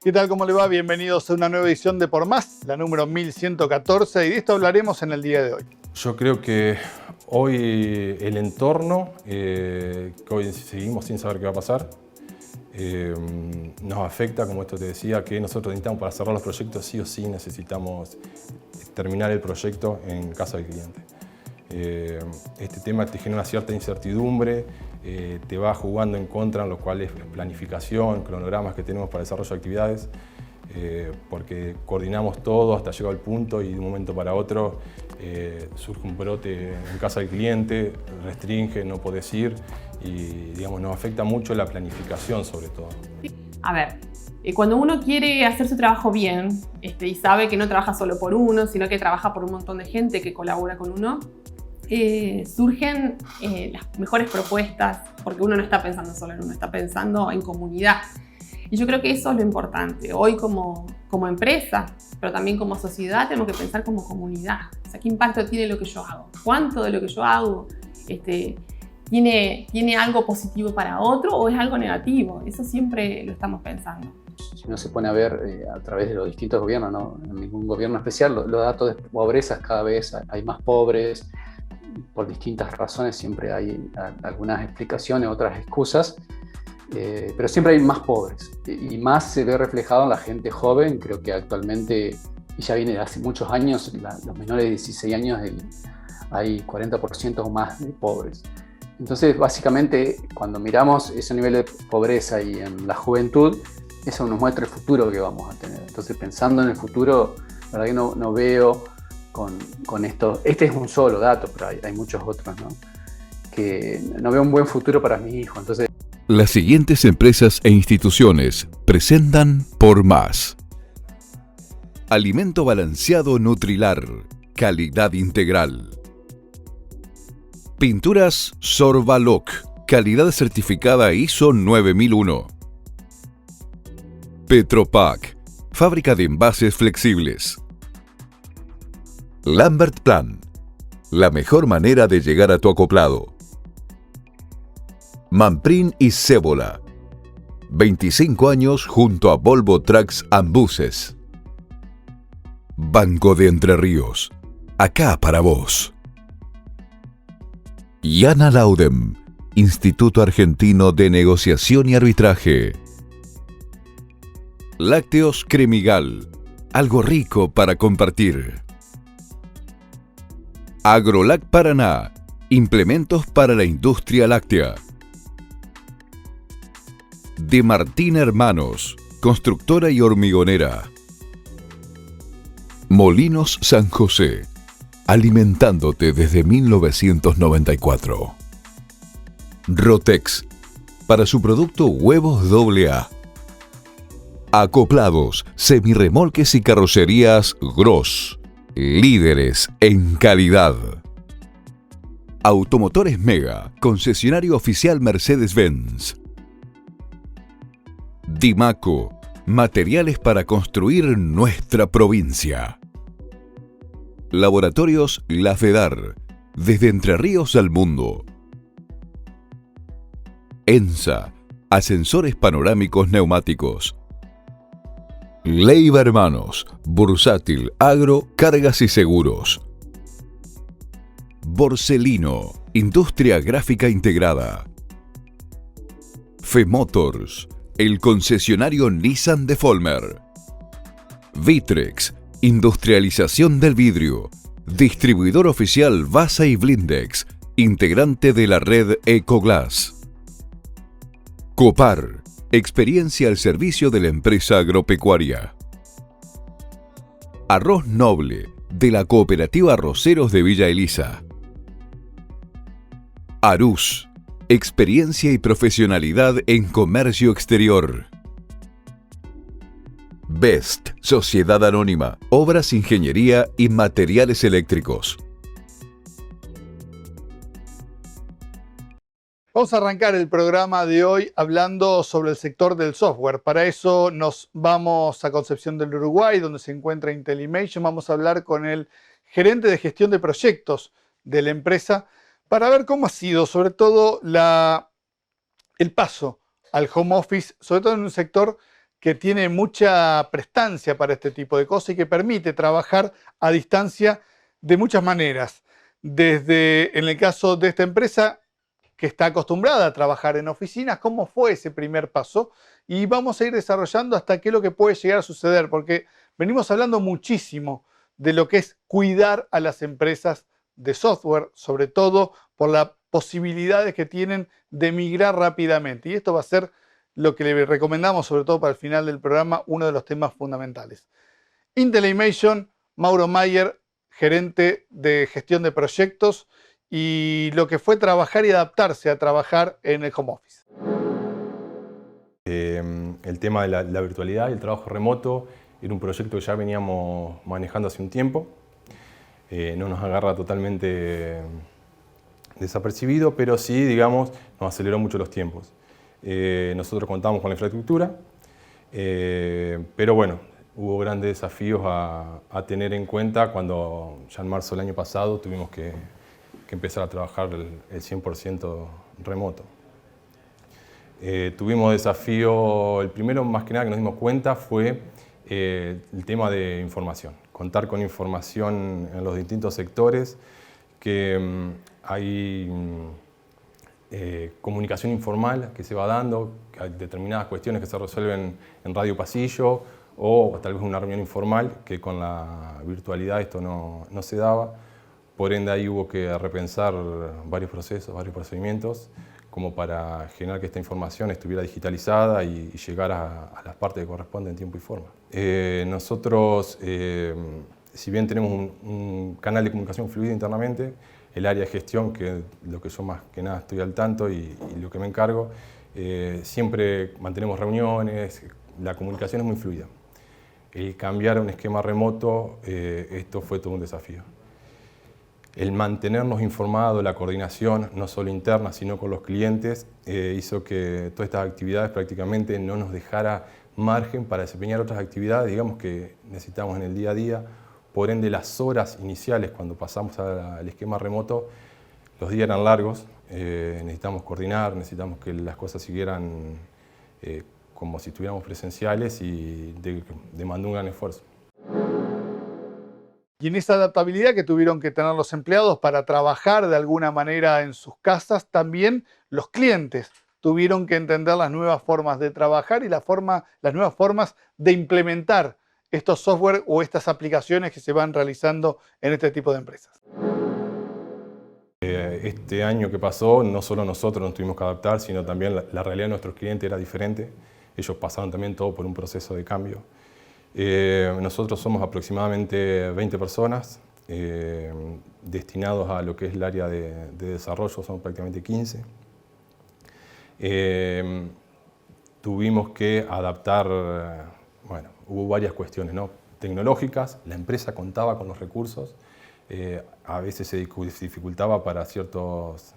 ¿Qué tal? ¿Cómo le va? Bienvenidos a una nueva edición de Por Más, la número 1114, y de esto hablaremos en el día de hoy. Yo creo que hoy el entorno, que hoy seguimos sin saber qué va a pasar, nos afecta, como esto te decía, que nosotros necesitamos para cerrar los proyectos, sí o sí necesitamos terminar el proyecto en casa del cliente. Este tema te genera una cierta incertidumbre, te va jugando en contra en lo cual es planificación, cronogramas que tenemos para desarrollo de actividades, porque coordinamos todo hasta llegar al punto y de un momento para otro surge un brote en casa del cliente, restringe, no podés ir y digamos, nos afecta mucho la planificación sobre todo. A ver, cuando uno quiere hacer su trabajo bien y sabe que no trabaja solo por uno, sino que trabaja por un montón de gente que colabora con uno, surgen las mejores propuestas, porque uno no está pensando solo en uno, está pensando en comunidad. Y yo creo que eso es lo importante. Hoy como empresa, pero también como sociedad, tenemos que pensar como comunidad. O sea, ¿qué impacto tiene lo que yo hago? ¿Cuánto de lo que yo hago tiene algo positivo para otro o es algo negativo? Eso siempre lo estamos pensando. Si uno se pone a ver a través de los distintos gobiernos, no en ningún gobierno especial, los datos de pobreza, cada vez hay más pobres. Por distintas razones siempre hay algunas explicaciones, otras excusas, pero siempre hay más pobres y más se ve reflejado en la gente joven. Creo que actualmente, y ya viene de hace muchos años, los menores de 16 años hay 40% o más de pobres. Entonces básicamente cuando miramos ese nivel de pobreza y en la juventud, eso nos muestra el futuro que vamos a tener. Entonces pensando en el futuro, la verdad que no veo con esto, este es un solo dato, pero hay muchos otros, ¿no? Que no veo un buen futuro para mi hijo. Entonces, las siguientes empresas e instituciones presentan Por Más. Alimento balanceado Nutrilar, calidad integral. Pinturas Sorbaloc, calidad certificada ISO 9001. Petropac, fábrica de envases flexibles. Lambert Plan, la mejor manera de llegar a tu acoplado. Manprin y Cébola, 25 años junto a Volvo Trucks and Buses. Banco de Entre Ríos, acá para vos. Yana Laudem, Instituto Argentino de Negociación y Arbitraje. Lácteos Cremigal, algo rico para compartir. Agrolac Paraná, implementos para la industria láctea. De Martín Hermanos, constructora y hormigonera. Molinos San José, alimentándote desde 1994. Rotex, para su producto huevos AA. Acoplados, semirremolques y carrocerías Gross. Líderes en calidad. Automotores Mega, concesionario oficial Mercedes-Benz. Dimaco, materiales para construir nuestra provincia. Laboratorios La Fedar, desde Entre Ríos al mundo. ENSA, ascensores panorámicos neumáticos. Leiva Hermanos, bursátil, agro, cargas y seguros. Borselino, industria gráfica integrada. Femotors, el concesionario Nissan de Folmer. Vitrex, industrialización del vidrio. Distribuidor oficial Vasa y Blindex, integrante de la red Ecoglass. Copar, experiencia al servicio de la empresa agropecuaria. Arroz Noble, de la Cooperativa Arroceros de Villa Elisa. Arús, experiencia y profesionalidad en comercio exterior. Best, Sociedad Anónima, obras, ingeniería y materiales eléctricos. Vamos a arrancar el programa de hoy hablando sobre el sector del software. Para eso nos vamos a Concepción del Uruguay, donde se encuentra Intellimation. Vamos a hablar con el gerente de gestión de proyectos de la empresa para ver cómo ha sido, sobre todo, el paso al home office, sobre todo en un sector que tiene mucha prestancia para este tipo de cosas y que permite trabajar a distancia de muchas maneras. Desde, en el caso de esta empresa, que está acostumbrada a trabajar en oficinas, cómo fue ese primer paso, y vamos a ir desarrollando hasta qué es lo que puede llegar a suceder, porque venimos hablando muchísimo de lo que es cuidar a las empresas de software, sobre todo por las posibilidades que tienen de migrar rápidamente, y esto va a ser lo que le recomendamos, sobre todo para el final del programa, uno de los temas fundamentales. Intellimation, Mauro Mayer, gerente de gestión de proyectos, y lo que fue trabajar y adaptarse a trabajar en el home office. El tema de la virtualidad y el trabajo remoto era un proyecto que ya veníamos manejando hace un tiempo. No nos agarra totalmente desapercibido, pero sí, digamos, nos aceleró mucho los tiempos. Nosotros contamos con la infraestructura, pero bueno, hubo grandes desafíos a tener en cuenta cuando ya en marzo del año pasado tuvimos que empezar a trabajar el 100% remoto. Tuvimos desafío, el primero más que nada que nos dimos cuenta fue el tema de información. Contar con información en los distintos sectores, que hay comunicación informal que se va dando, que hay determinadas cuestiones que se resuelven en radio pasillo o tal vez una reunión informal que con la virtualidad esto no se daba. Por ende, ahí hubo que repensar varios procesos, varios procedimientos, como para generar que esta información estuviera digitalizada y llegar a las partes que corresponden en tiempo y forma. Nosotros, si bien tenemos un canal de comunicación fluida internamente, el área de gestión, que es lo que yo más que nada estoy al tanto y lo que me encargo, siempre mantenemos reuniones, la comunicación es muy fluida. El cambiar a un esquema remoto, esto fue todo un desafío. El mantenernos informados, la coordinación, no solo interna, sino con los clientes, hizo que todas estas actividades prácticamente no nos dejara margen para desempeñar otras actividades, digamos, que necesitamos en el día a día. Por ende, las horas iniciales, cuando pasamos al esquema remoto, los días eran largos, necesitamos coordinar, necesitamos que las cosas siguieran como si estuviéramos presenciales y demandó un gran esfuerzo. Y en esa adaptabilidad que tuvieron que tener los empleados para trabajar de alguna manera en sus casas, también los clientes tuvieron que entender las nuevas formas de trabajar y las nuevas formas de implementar estos software o estas aplicaciones que se van realizando en este tipo de empresas. Este año que pasó, no solo nosotros nos tuvimos que adaptar, sino también la realidad de nuestros clientes era diferente. Ellos pasaron también todo por un proceso de cambio. Nosotros somos aproximadamente 20 personas destinados a lo que es el área de desarrollo, son prácticamente 15. Tuvimos que adaptar, bueno, hubo varias cuestiones, ¿no?, tecnológicas, la empresa contaba con los recursos, a veces se dificultaba para ciertos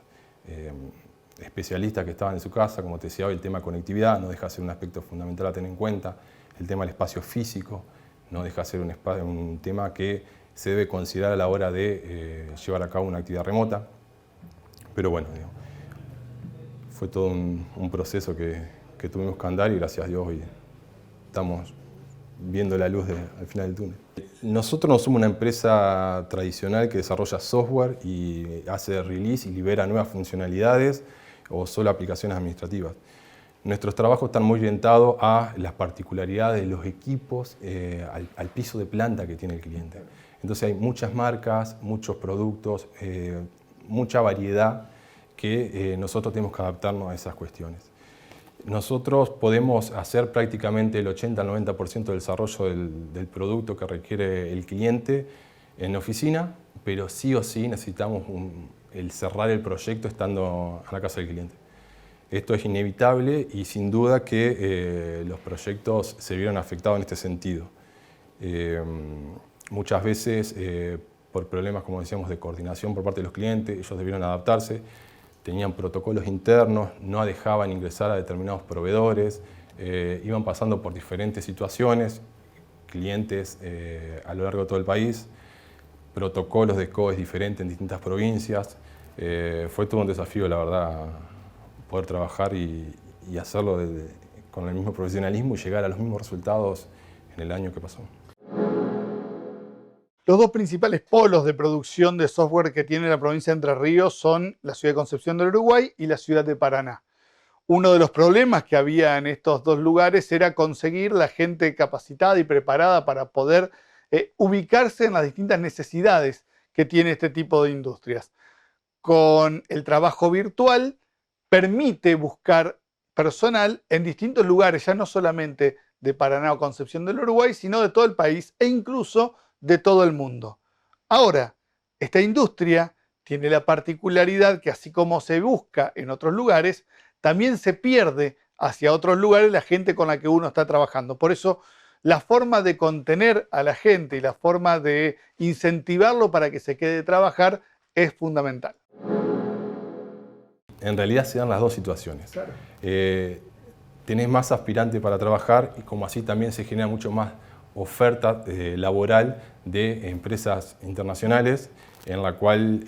especialistas que estaban en su casa, como te decía hoy, el tema de conectividad no deja de ser un aspecto fundamental a tener en cuenta. El tema del espacio físico no deja de ser un tema que se debe considerar a la hora de llevar a cabo una actividad remota. Pero bueno, fue todo un proceso que tuvimos que andar y gracias a Dios hoy estamos viendo la luz al final del túnel. Nosotros no somos una empresa tradicional que desarrolla software y hace release y libera nuevas funcionalidades o solo aplicaciones administrativas. Nuestros trabajos están muy orientados a las particularidades de los equipos, al piso de planta que tiene el cliente. Entonces hay muchas marcas, muchos productos, mucha variedad que nosotros tenemos que adaptarnos a esas cuestiones. Nosotros podemos hacer prácticamente el 80 al 90% del desarrollo del producto que requiere el cliente en la oficina, pero sí o sí necesitamos el cerrar el proyecto estando a la casa del cliente. Esto es inevitable y sin duda que los proyectos se vieron afectados en este sentido. Muchas veces por problemas, como decíamos, de coordinación por parte de los clientes, ellos debieron adaptarse, tenían protocolos internos, no dejaban ingresar a determinados proveedores, iban pasando por diferentes situaciones, clientes a lo largo de todo el país, protocolos de COES diferentes en distintas provincias. Fue todo un desafío, la verdad, poder trabajar y hacerlo con el mismo profesionalismo y llegar a los mismos resultados en el año que pasó. Los dos principales polos de producción de software que tiene la provincia de Entre Ríos son la ciudad de Concepción del Uruguay y la ciudad de Paraná. Uno de los problemas que había en estos dos lugares era conseguir la gente capacitada y preparada para poder ubicarse en las distintas necesidades que tiene este tipo de industrias. Con el trabajo virtual permite buscar personal en distintos lugares, ya no solamente de Paraná o Concepción del Uruguay, sino de todo el país e incluso de todo el mundo. Ahora, esta industria tiene la particularidad que así como se busca en otros lugares, también se pierde hacia otros lugares la gente con la que uno está trabajando. Por eso, la forma de contener a la gente y la forma de incentivarlo para que se quede a trabajar es fundamental. En realidad se dan las dos situaciones. Claro. Tenés más aspirantes para trabajar y como así también se genera mucho más oferta laboral de empresas internacionales, en la cual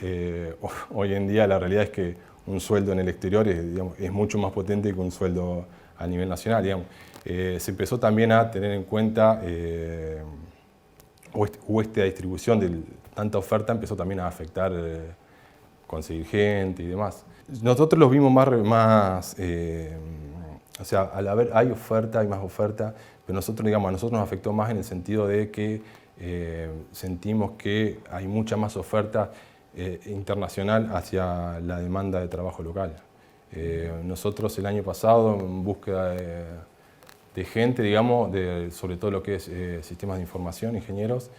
hoy en día la realidad es que un sueldo en el exterior es mucho más potente que un sueldo a nivel nacional. Digamos. Se empezó también a tener en cuenta, o esta distribución de tanta oferta empezó también a afectar conseguir gente y demás. Nosotros los vimos más o sea, al haber, hay oferta, hay más oferta, pero nosotros, digamos, a nosotros nos afectó más en el sentido de que sentimos que hay mucha más oferta internacional hacia la demanda de trabajo local. Nosotros el año pasado, en búsqueda de gente, digamos, sobre todo lo que es sistemas de información, ingenieros,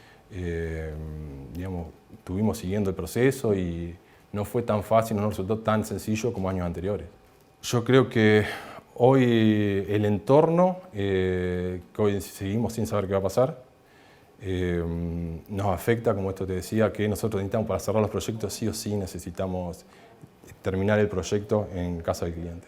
digamos, estuvimos siguiendo el proceso y no fue tan fácil, no nos resultó tan sencillo como años anteriores. Yo creo que hoy el entorno, que hoy seguimos sin saber qué va a pasar, nos afecta, como esto te decía, que nosotros necesitamos para cerrar los proyectos sí o sí necesitamos terminar el proyecto en casa del cliente.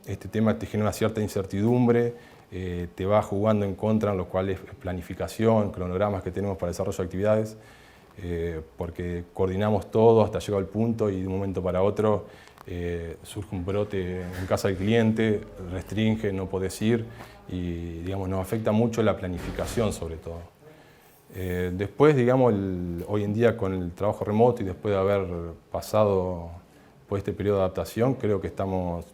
Este tema te genera una cierta incertidumbre, te va jugando en contra en lo cual es planificación, cronogramas que tenemos para desarrollo de actividades, porque coordinamos todo hasta llegar al punto y de un momento para otro surge un brote en casa del cliente, restringe, no podés ir y digamos, nos afecta mucho la planificación sobre todo. Después, digamos, hoy en día con el trabajo remoto y después de haber pasado por este periodo de adaptación, creo que estamos,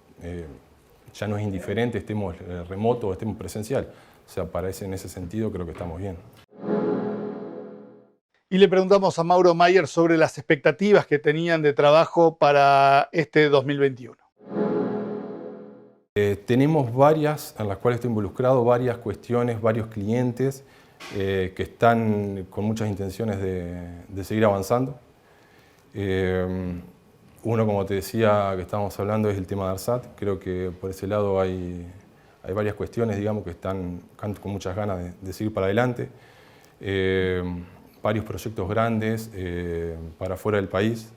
ya no es indiferente, estemos remoto o estemos presencial. O sea, en ese sentido creo que estamos bien. Y le preguntamos a Mauro Mayer sobre las expectativas que tenían de trabajo para este 2021. Tenemos varias, en las cuales estoy involucrado, varias cuestiones, varios clientes que están con muchas intenciones de seguir avanzando. Uno, como te decía, que estábamos hablando, es el tema de ARSAT. Creo que por ese lado hay varias cuestiones, digamos, que están con muchas ganas de seguir para adelante. Varios proyectos grandes para fuera del país.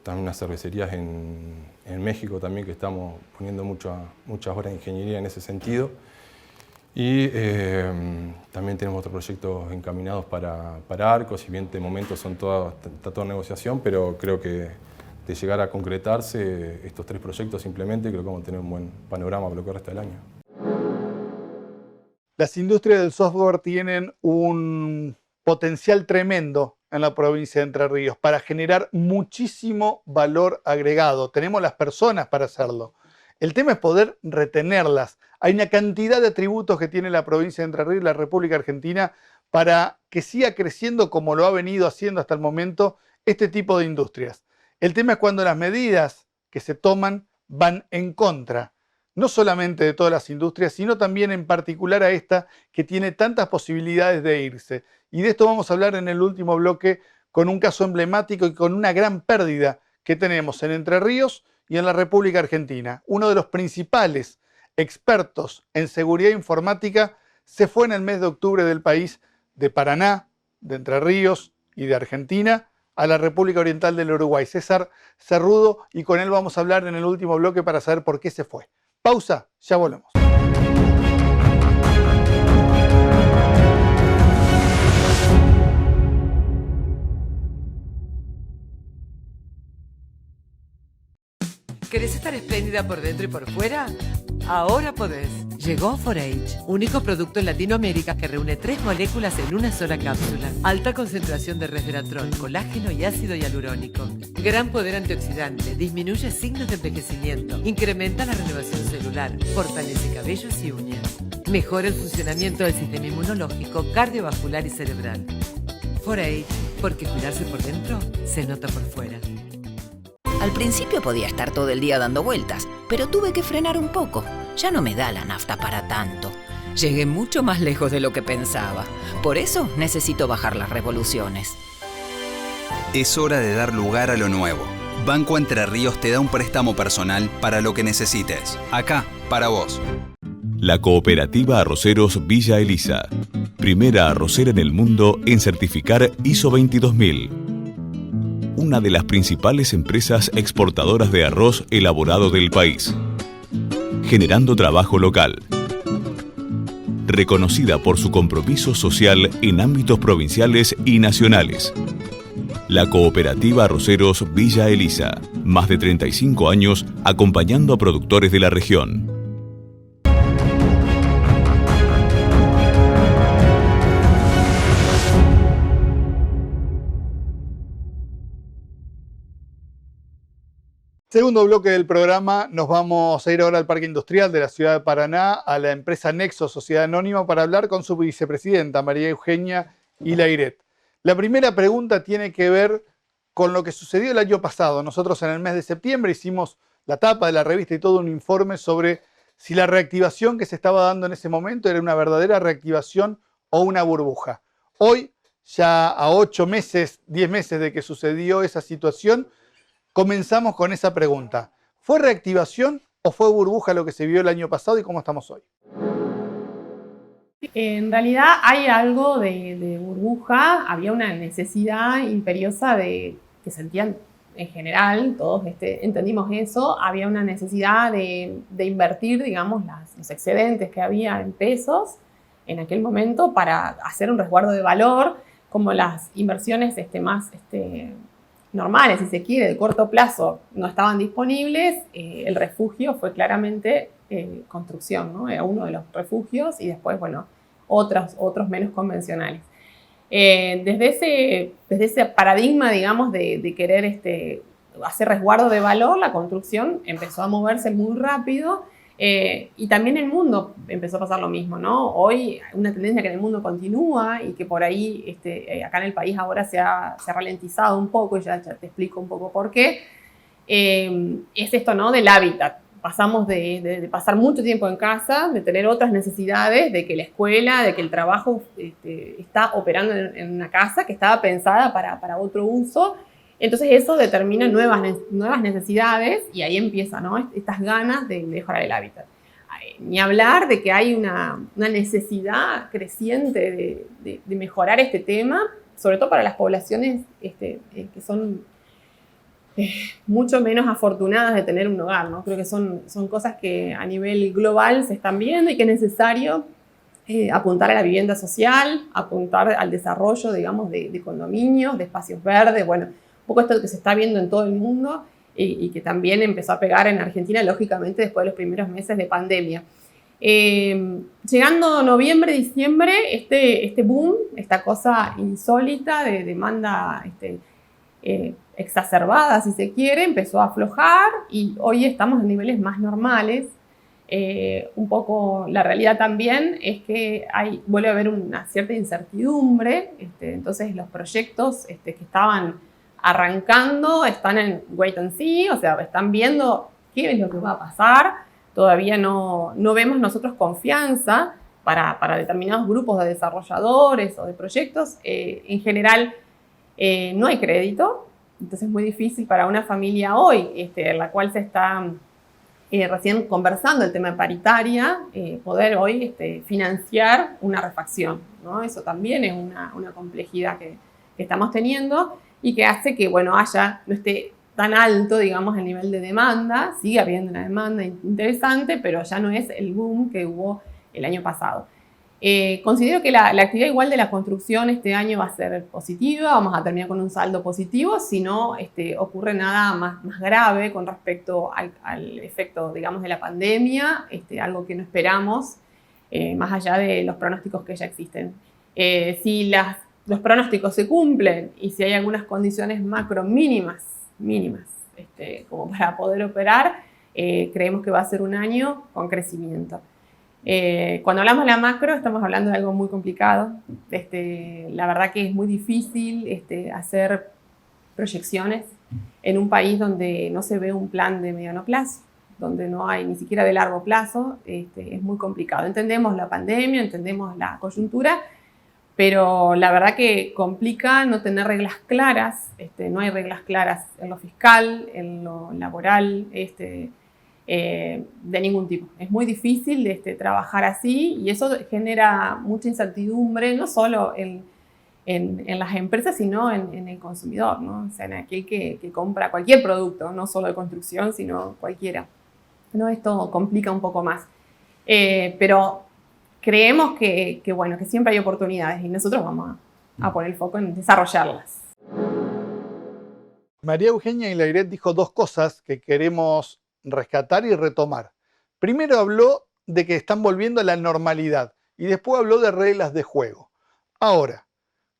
También unas cervecerías en México también que estamos poniendo muchas horas de ingeniería en ese sentido. Y también tenemos otros proyectos encaminados para Arcos, si bien de momento está toda en negociación, pero creo que de llegar a concretarse estos tres proyectos simplemente, creo que vamos a tener un buen panorama para lo que resta del año. Las industrias del software tienen un potencial tremendo en la provincia de Entre Ríos para generar muchísimo valor agregado. Tenemos las personas para hacerlo. El tema es poder retenerlas. Hay una cantidad de atributos que tiene la provincia de Entre Ríos y la República Argentina para que siga creciendo como lo ha venido haciendo hasta el momento este tipo de industrias. El tema es cuando las medidas que se toman van en contra, no solamente de todas las industrias, sino también en particular a esta que tiene tantas posibilidades de irse. Y de esto vamos a hablar en el último bloque con un caso emblemático y con una gran pérdida que tenemos en Entre Ríos y en la República Argentina. Uno de los principales expertos en seguridad informática se fue en el mes de octubre del país de Paraná, de Entre Ríos y de Argentina a la República Oriental del Uruguay, César Cerrudo, y con él vamos a hablar en el último bloque para saber por qué se fue. Pausa, ya volvemos. ¿Querés estar espléndida por dentro y por fuera? Ahora podés. Llegó 4H, único producto en Latinoamérica que reúne 3 moléculas en una sola cápsula. Alta concentración de resveratrol, colágeno y ácido hialurónico. Gran poder antioxidante, disminuye signos de envejecimiento, incrementa la renovación celular, fortalece cabellos y uñas. Mejora el funcionamiento del sistema inmunológico, cardiovascular y cerebral. 4H, porque cuidarse por dentro se nota por fuera. Al principio podía estar todo el día dando vueltas, pero tuve que frenar un poco. Ya no me da la nafta para tanto. Llegué mucho más lejos de lo que pensaba. Por eso necesito bajar las revoluciones. Es hora de dar lugar a lo nuevo. Banco Entre Ríos te da un préstamo personal para lo que necesites. Acá, para vos. La Cooperativa Arroceros Villa Elisa. Primera arrocera en el mundo en certificar ISO 22000. Una de las principales empresas exportadoras de arroz elaborado del país, generando trabajo local. Reconocida por su compromiso social en ámbitos provinciales y nacionales. La Cooperativa Arroceros Villa Elisa, más de 35 años acompañando a productores de la región. Segundo bloque del programa, nos vamos a ir ahora al Parque Industrial de la ciudad de Paraná, a la empresa Nexo Sociedad Anónima, para hablar con su vicepresidenta, María Eugenia Ilairet. La primera pregunta tiene que ver con lo que sucedió el año pasado. Nosotros en el mes de septiembre hicimos la tapa de la revista y todo un informe sobre si la reactivación que se estaba dando en ese momento era una verdadera reactivación o una burbuja. Hoy, ya a 8 meses, 10 meses de que sucedió esa situación, comenzamos con esa pregunta. ¿Fue reactivación o fue burbuja lo que se vio el año pasado y cómo estamos hoy? En realidad hay algo de burbuja, había una necesidad imperiosa que sentían en general, todos entendimos eso, había una necesidad de invertir, digamos, los excedentes que había en pesos en aquel momento para hacer un resguardo de valor, como las inversiones más normales, si se quiere, de corto plazo, no estaban disponibles. El refugio fue claramente construcción, ¿no? Era uno de los refugios y después, bueno, otros menos convencionales. Desde ese paradigma, digamos, de querer hacer resguardo de valor, la construcción empezó a moverse muy rápido y también el mundo empezó a pasar lo mismo, ¿no? Hoy una tendencia que en el mundo continúa y que por ahí acá en el país ahora se ha ralentizado un poco, y ya te explico un poco por qué, es esto, ¿no? Del hábitat. Pasamos de pasar mucho tiempo en casa, de tener otras necesidades, de que la escuela, de que el trabajo está operando en una casa que estaba pensada para otro uso. Entonces eso determina nuevas necesidades y ahí empiezan, ¿no? Estas ganas de mejorar el hábitat. Ni hablar de que hay una necesidad creciente de mejorar este tema, sobre todo para las poblaciones que son mucho menos afortunadas de tener un hogar, ¿no? Creo que son cosas que a nivel global se están viendo y que es necesario apuntar a la vivienda social, apuntar al desarrollo, digamos, de condominios, de espacios verdes, bueno, un poco esto que se está viendo en todo el mundo y que también empezó a pegar en Argentina, lógicamente, después de los primeros meses de pandemia. Llegando noviembre, diciembre, este boom, esta cosa insólita de demanda exacerbada, si se quiere, empezó a aflojar y hoy estamos en niveles más normales. Un poco la realidad también es que vuelve a haber una cierta incertidumbre, entonces los proyectos que estaban arrancando están en wait and see, o sea, están viendo qué es lo que va a pasar. Todavía no vemos nosotros confianza para determinados grupos de desarrolladores o de proyectos. En general no hay crédito, entonces es muy difícil para una familia hoy, en la cual se está recién conversando el tema de paritaria, poder hoy financiar una refacción, ¿no? Eso también es una complejidad que estamos teniendo y que hace que, bueno, no esté tan alto, digamos, el nivel de demanda. Sigue habiendo una demanda interesante, pero ya no es el boom que hubo el año pasado. Considero que la actividad igual de la construcción este año va a ser positiva, vamos a terminar con un saldo positivo, si no ocurre nada más grave con respecto al efecto, digamos, de la pandemia, algo que no esperamos, más allá de los pronósticos que ya existen. Si los pronósticos se cumplen y si hay algunas condiciones macro mínimas, como para poder operar, creemos que va a ser un año con crecimiento. Cuando hablamos de la macro, estamos hablando de algo muy complicado. La verdad que es muy difícil hacer proyecciones en un país donde no se ve un plan de mediano plazo, donde no hay ni siquiera de largo plazo. Es muy complicado. Entendemos la pandemia, entendemos la coyuntura, pero la verdad que complica no tener reglas claras. No hay reglas claras en lo fiscal, en lo laboral, de ningún tipo. Es muy difícil trabajar así y eso genera mucha incertidumbre, no solo en las empresas, sino en el consumidor, ¿no? O sea, en aquel que compra cualquier producto, no solo de construcción, sino cualquiera, ¿no? Esto complica un poco más. Pero creemos que siempre hay oportunidades y nosotros vamos a poner el foco en desarrollarlas. María Eugenia Ilairet dijo dos cosas que queremos rescatar y retomar. Primero habló de que están volviendo a la normalidad y después habló de reglas de juego. Ahora,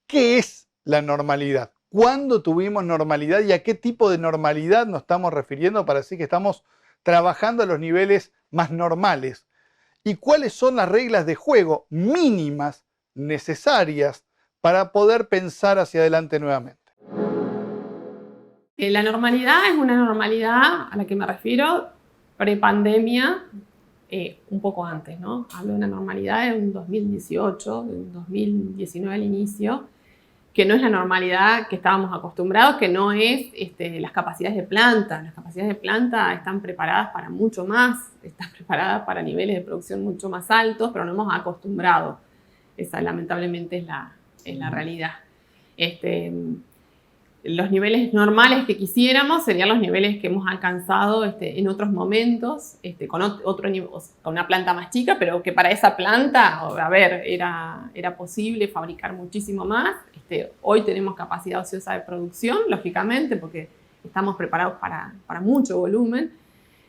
¿qué es la normalidad? ¿Cuándo tuvimos normalidad y a qué tipo de normalidad nos estamos refiriendo para decir que estamos trabajando a los niveles más normales? ¿Y cuáles son las reglas de juego mínimas necesarias para poder pensar hacia adelante nuevamente? La normalidad es una normalidad a la que me refiero prepandemia, un poco antes, ¿no? Hablo de una normalidad en 2018, en 2019 al inicio, que no es la normalidad que estábamos acostumbrados, que no es las capacidades de planta. Las capacidades de planta están preparadas para mucho más, están preparadas para niveles de producción mucho más altos, pero no hemos acostumbrado. Esa lamentablemente es la realidad. Los niveles normales que quisiéramos serían los niveles que hemos alcanzado en otros momentos, con una planta más chica, pero que para esa planta, a ver, era posible fabricar muchísimo más. Hoy tenemos capacidad ociosa de producción, lógicamente, porque estamos preparados para mucho volumen.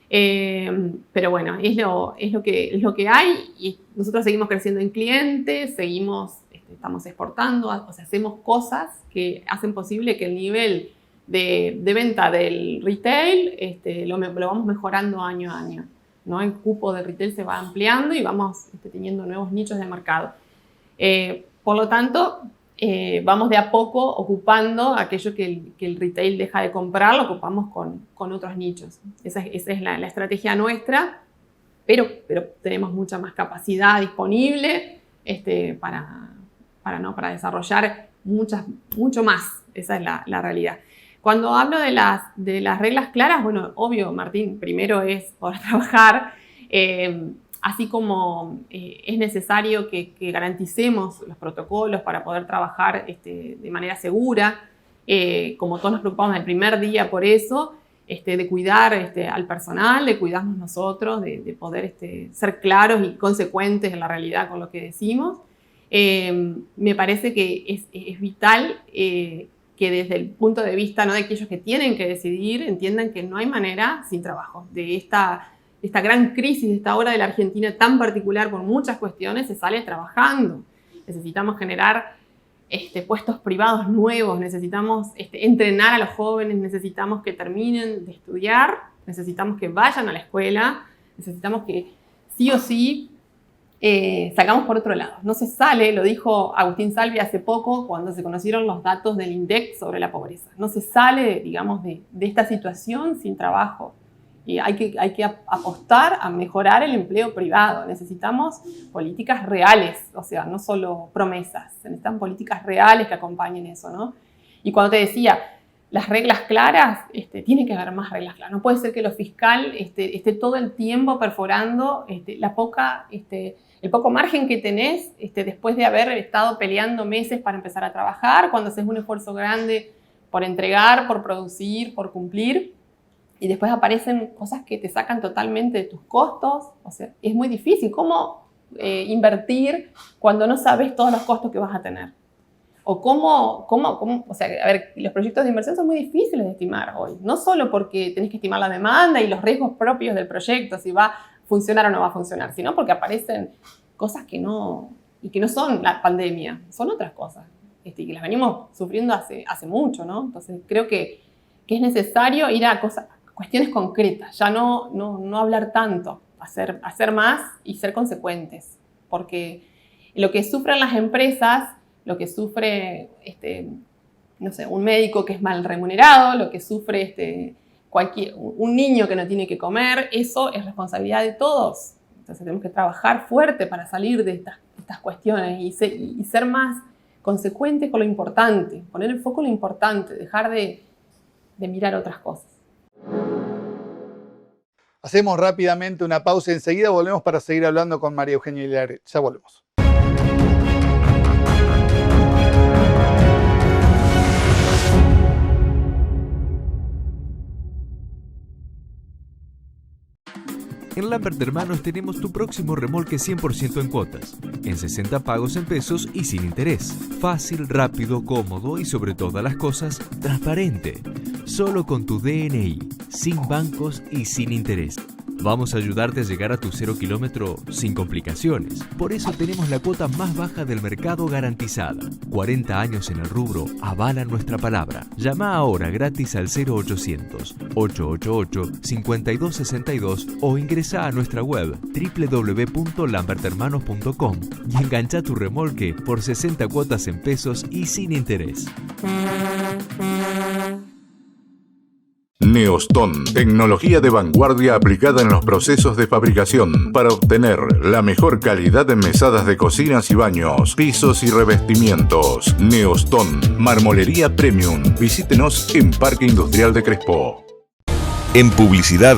Pero bueno, es lo que hay y nosotros seguimos creciendo en clientes, estamos exportando, o sea, hacemos cosas que hacen posible que el nivel de venta del retail lo vamos mejorando año a año, ¿no? El cupo de retail se va ampliando y vamos teniendo nuevos nichos de mercado. Por lo tanto, vamos de a poco ocupando aquello que el retail deja de comprar, lo ocupamos con otros nichos. Esa es la estrategia nuestra, pero tenemos mucha más capacidad disponible para desarrollar mucho más. Esa es la realidad. Cuando hablo de las reglas claras, bueno, obvio, Martín, primero es poder trabajar, así como es necesario que garanticemos los protocolos para poder trabajar de manera segura, como todos nos preocupamos el primer día por eso, de cuidar al personal, de cuidarnos nosotros, de poder ser claros y consecuentes en la realidad con lo que decimos. Me parece que es vital que desde el punto de vista, ¿no?, de aquellos que tienen que decidir, entiendan que no hay manera sin trabajo. De esta gran crisis, de esta hora de la Argentina tan particular por muchas cuestiones, se sale trabajando. Necesitamos generar puestos privados nuevos, necesitamos entrenar a los jóvenes, necesitamos que terminen de estudiar, necesitamos que vayan a la escuela, necesitamos que sí o sí sacamos por otro lado. No se sale, lo dijo Agustín Salvi hace poco cuando se conocieron los datos del INDEC sobre la pobreza. No se sale, digamos, de esta situación sin trabajo. Y hay que apostar a mejorar el empleo privado. Necesitamos políticas reales, o sea, no solo promesas. Se necesitan políticas reales que acompañen eso, ¿no? Y cuando te decía, las reglas claras, tiene que haber más reglas claras. No puede ser que lo fiscal esté todo el tiempo perforando el poco margen que tenés después de haber estado peleando meses para empezar a trabajar, cuando haces un esfuerzo grande por entregar, por producir, por cumplir, y después aparecen cosas que te sacan totalmente de tus costos. O sea, es muy difícil. ¿Cómo invertir cuando no sabes todos los costos que vas a tener? O o sea, a ver, los proyectos de inversión son muy difíciles de estimar hoy. No solo porque tenés que estimar la demanda y los riesgos propios del proyecto, si va a funcionar o no va a funcionar, sino porque aparecen cosas que no son la pandemia, son otras cosas, y que las venimos sufriendo hace mucho, ¿no? Entonces creo que es necesario ir a cuestiones concretas, ya no hablar tanto, hacer más y ser consecuentes, porque lo que sufren las empresas, lo que sufre no sé, un médico que es mal remunerado, lo que sufre un niño que no tiene que comer, eso es responsabilidad de todos. Entonces tenemos que trabajar fuerte para salir de estas cuestiones y ser más consecuentes con lo importante, poner el foco en lo importante, dejar de mirar otras cosas. Hacemos rápidamente una pausa y enseguida volvemos para seguir hablando con María Eugenia Layret. Ya volvemos. En Lambert Hermanos tenemos tu próximo remolque 100% en cuotas, en 60 pagos en pesos y sin interés. Fácil, rápido, cómodo y sobre todas las cosas, transparente. Solo con tu DNI, sin bancos y sin interés. Vamos a ayudarte a llegar a tu 0 kilómetro sin complicaciones. Por eso tenemos la cuota más baja del mercado garantizada. 40 años en el rubro avalan nuestra palabra. Llama ahora gratis al 0800-888-5262 o ingresa a nuestra web www.lamberthermanos.com y engancha tu remolque por 60 cuotas en pesos y sin interés. Neoston, tecnología de vanguardia aplicada en los procesos de fabricación para obtener la mejor calidad en mesadas de cocinas y baños, pisos y revestimientos. Neoston, marmolería premium. Visítenos en Parque Industrial de Crespo. En publicidad,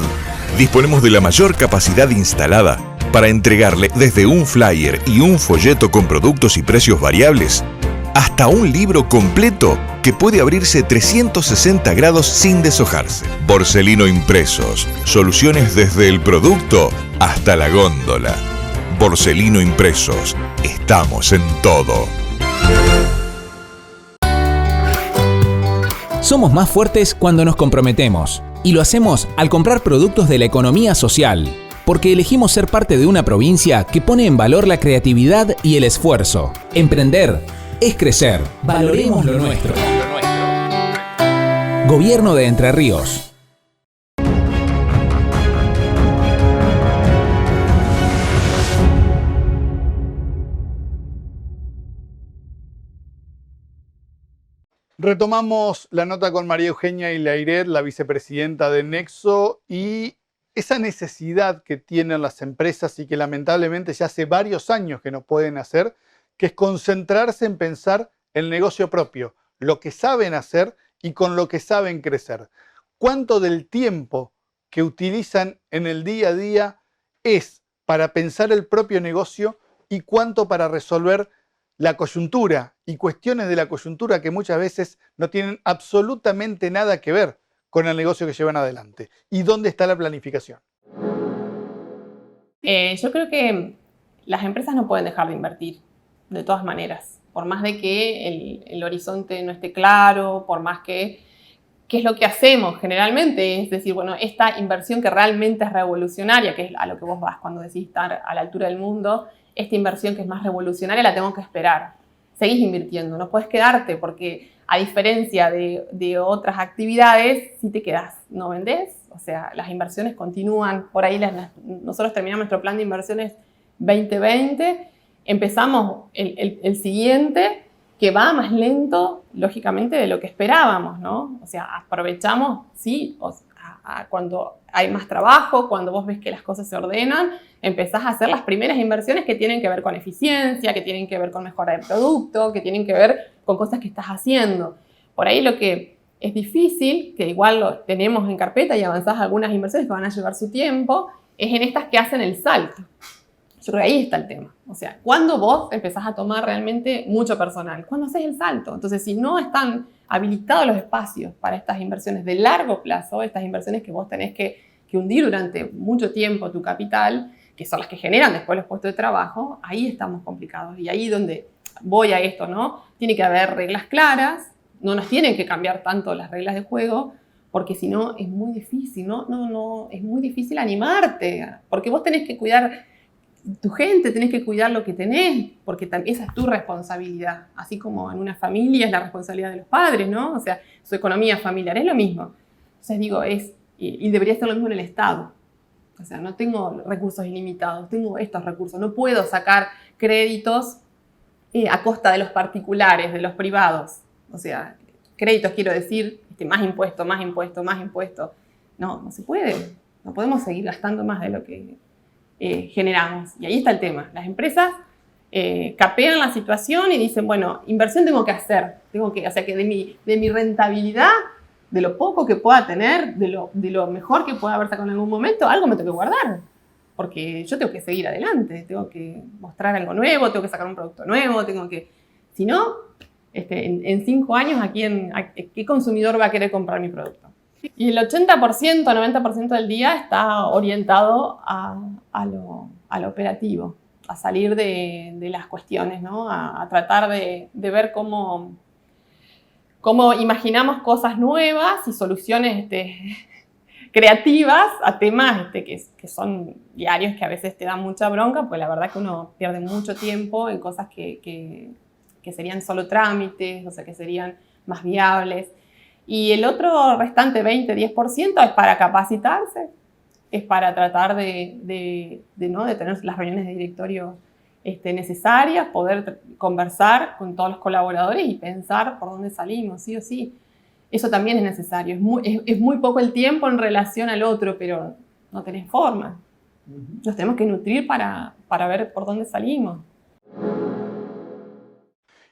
disponemos de la mayor capacidad instalada para entregarle desde un flyer y un folleto con productos y precios variables hasta un libro completo que puede abrirse 360 grados sin deshojarse. Borselino Impresos. Soluciones desde el producto hasta la góndola. Borselino Impresos. Estamos en todo. Somos más fuertes cuando nos comprometemos. Y lo hacemos al comprar productos de la economía social. Porque elegimos ser parte de una provincia que pone en valor la creatividad y el esfuerzo. Emprender es crecer. Valoremos lo nuestro. Gobierno de Entre Ríos. Retomamos la nota con María Eugenia Layret, la vicepresidenta de Nexo, y esa necesidad que tienen las empresas y que lamentablemente ya hace varios años que no pueden hacer, que es concentrarse en pensar el negocio propio, lo que saben hacer y con lo que saben crecer. ¿Cuánto del tiempo que utilizan en el día a día es para pensar el propio negocio y cuánto para resolver la coyuntura y cuestiones de la coyuntura que muchas veces no tienen absolutamente nada que ver con el negocio que llevan adelante? ¿Y dónde está la planificación? Yo creo que las empresas no pueden dejar de invertir, de todas maneras. Por más de que el horizonte no esté claro, por más que ¿qué es lo que hacemos generalmente? Es decir, bueno, esta inversión que realmente es revolucionaria, que es a lo que vos vas cuando decís estar a la altura del mundo, esta inversión que es más revolucionaria la tengo que esperar. Seguís invirtiendo, no puedes quedarte porque a diferencia de otras actividades, si te quedás, no vendés. O sea, las inversiones continúan. Por ahí nosotros terminamos nuestro plan de inversiones 2020, empezamos el siguiente, que va más lento, lógicamente, de lo que esperábamos, ¿no? O sea, aprovechamos, sí, cuando hay más trabajo, cuando vos ves que las cosas se ordenan, empezás a hacer las primeras inversiones que tienen que ver con eficiencia, que tienen que ver con mejora de producto, que tienen que ver con cosas que estás haciendo. Por ahí lo que es difícil, que igual lo tenemos en carpeta y avanzás algunas inversiones que van a llevar su tiempo, es en estas que hacen el salto. Yo creo que ahí está el tema. O sea, ¿cuándo vos empezás a tomar realmente mucho personal? ¿Cuándo haces el salto? Entonces, si no están habilitados los espacios para estas inversiones de largo plazo, estas inversiones que vos tenés que hundir durante mucho tiempo tu capital, que son las que generan después los puestos de trabajo, ahí estamos complicados. Y ahí donde voy a esto, ¿no? Tiene que haber reglas claras, no nos tienen que cambiar tanto las reglas de juego, porque si no es muy difícil, ¿no? Es muy difícil animarte, porque vos tenés que cuidar tu gente, tenés que cuidar lo que tenés, porque esa es tu responsabilidad, así como en una familia es la responsabilidad de los padres, ¿no? O sea, su economía familiar es lo mismo. Entonces digo, y debería ser lo mismo en el Estado. O sea, no tengo recursos ilimitados, tengo estos recursos, no puedo sacar créditos a costa de los particulares, de los privados. O sea, créditos quiero decir, más impuesto, más impuesto, más impuesto. No se puede. No podemos seguir gastando más de lo que generamos. Y ahí está el tema. Las empresas capean la situación y dicen, bueno, inversión tengo que hacer. O sea, que de mi rentabilidad, de lo poco que pueda tener, de lo mejor que pueda haber sacado en algún momento, algo me tengo que guardar. Porque yo tengo que seguir adelante. Tengo que mostrar algo nuevo, tengo que sacar un producto nuevo, si no, en 5 años, ¿qué consumidor va a querer comprar mi producto? Y el 80%, 90% del día está orientado a lo operativo, a salir de las cuestiones, ¿no? A tratar de ver cómo imaginamos cosas nuevas y soluciones creativas a temas que son diarios, que a veces te dan mucha bronca, pues la verdad que uno pierde mucho tiempo en cosas que serían solo trámites, o sea, que serían más viables. Y el otro restante 20-10% es para capacitarse, es para tratar de tener las reuniones de directorio necesarias, poder conversar con todos los colaboradores y pensar por dónde salimos, sí o sí. Eso también es necesario. Es muy poco el tiempo en relación al otro, pero no tenés forma. Nos tenemos que nutrir para ver por dónde salimos.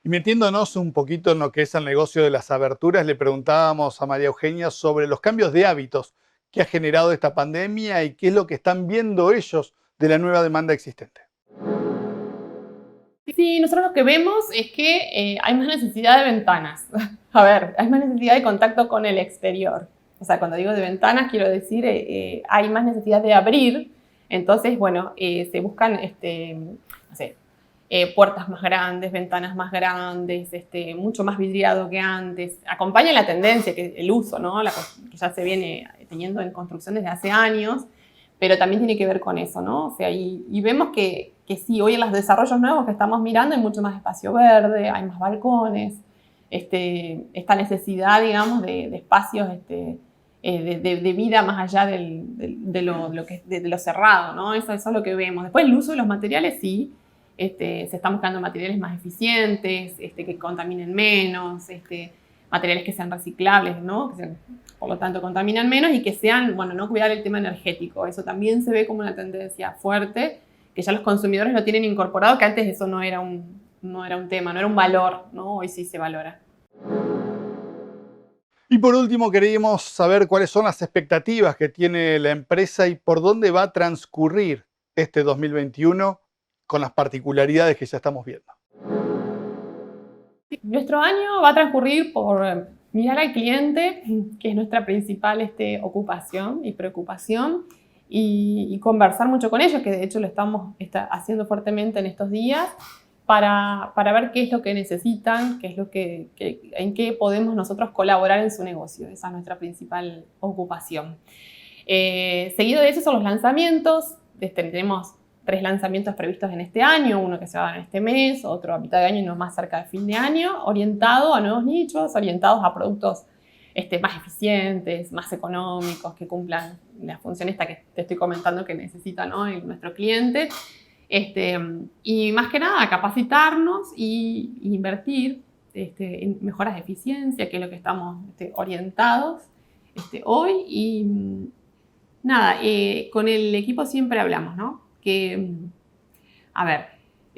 Y metiéndonos un poquito en lo que es el negocio de las aberturas, le preguntábamos a María Eugenia sobre los cambios de hábitos que ha generado esta pandemia y qué es lo que están viendo ellos de la nueva demanda existente. Sí, nosotros lo que vemos es que hay más necesidad de ventanas. A ver, hay más necesidad de contacto con el exterior. O sea, cuando digo de ventanas, quiero decir, hay más necesidad de abrir. Entonces, bueno, se buscan, no sé, puertas más grandes, ventanas más grandes, mucho más vidriado que antes. Acompaña la tendencia, que el uso, ¿no? Que ya se viene teniendo en construcción desde hace años, pero también tiene que ver con eso, ¿no? O sea, y vemos que sí, hoy en los desarrollos nuevos que estamos mirando hay mucho más espacio verde, hay más balcones, esta necesidad, digamos, de espacios de vida más allá de lo cerrado, ¿no? Eso es lo que vemos. Después el uso de los materiales, sí. Se están buscando materiales más eficientes, que contaminen menos, materiales que sean reciclables, ¿no? Por lo tanto, contaminan menos y que sean, bueno, no cuidar el tema energético. Eso también se ve como una tendencia fuerte, que ya los consumidores lo tienen incorporado, que antes eso no era un tema, no era un valor, ¿no? Hoy sí se valora. Y por último, queríamos saber cuáles son las expectativas que tiene la empresa y por dónde va a transcurrir este 2021 con las particularidades que ya estamos viendo. Nuestro año va a transcurrir por mirar al cliente, que es nuestra principal ocupación y preocupación, y conversar mucho con ellos, que de hecho lo estamos haciendo fuertemente en estos días, para ver qué es lo que necesitan, qué es en qué podemos nosotros colaborar en su negocio. Esa es nuestra principal ocupación. Seguido de eso son los lanzamientos. Tenemos 3 lanzamientos previstos en este año, uno que se va a dar en este mes, otro a mitad de año y uno más cerca de fin de año, orientado a nuevos nichos, orientados a productos más eficientes, más económicos, que cumplan la función esta que te estoy comentando que necesita, ¿no? nuestro cliente. Y más que nada, capacitarnos e invertir en mejoras de eficiencia, que es lo que estamos orientados, hoy. Y nada, con el equipo siempre hablamos, ¿no? Que, a ver,